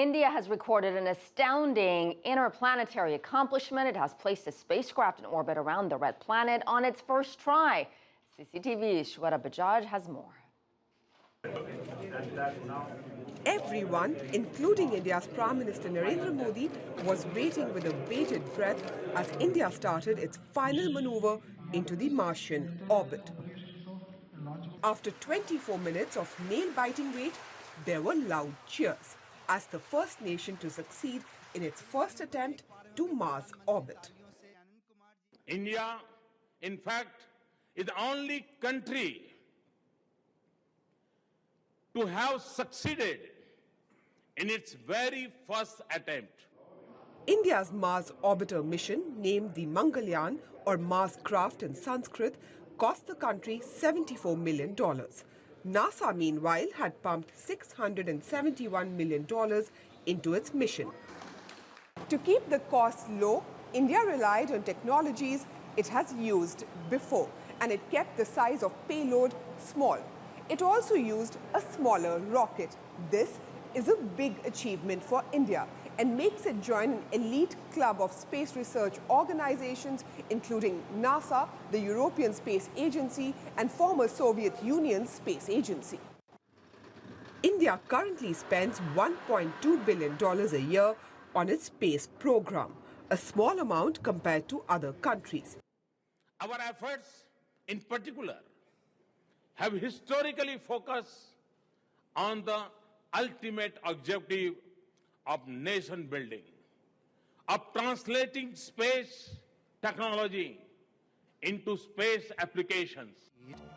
India has recorded an astounding interplanetary accomplishment. It has placed a spacecraft in orbit around the red planet on its first try. CCTV's Shweta Bajaj has more. Everyone, including India's Prime Minister Narendra Modi, was waiting with a bated breath as India started its final maneuver into the Martian orbit. After 24 minutes of nail-biting wait, there were loud cheers as the first nation to succeed in its first attempt to Mars orbit. India, in fact, is the only country to have succeeded in its very first attempt. India's Mars orbiter mission, named the Mangalyaan or Mars craft in Sanskrit, cost the country $74 million. NASA, meanwhile, had pumped $671 million into its mission. To keep the costs low, India relied on technologies it has used before, and it kept the size of payload small. It also used a smaller rocket. This is a big achievement for India and makes it join an elite club of space research organizations, including NASA, the European Space Agency, and former Soviet Union Space Agency. India currently spends $1.2 billion a year on its space program, a small amount compared to other countries. Our efforts, in particular, have historically focused on the ultimate objective of nation building, of translating space technology into space applications.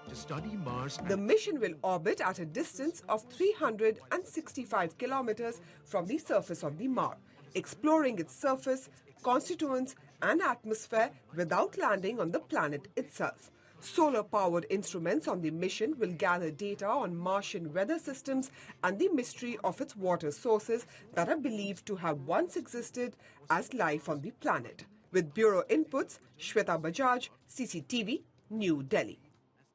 To study Mars. The mission will orbit at a distance of 365 kilometers from the surface of the Mars, exploring its surface, constituents, and atmosphere without landing on the planet itself. Solar-powered instruments on the mission will gather data on Martian weather systems and the mystery of its water sources that are believed to have once existed as life on the planet. With Bureau Inputs, Shweta Bajaj, CCTV, New Delhi.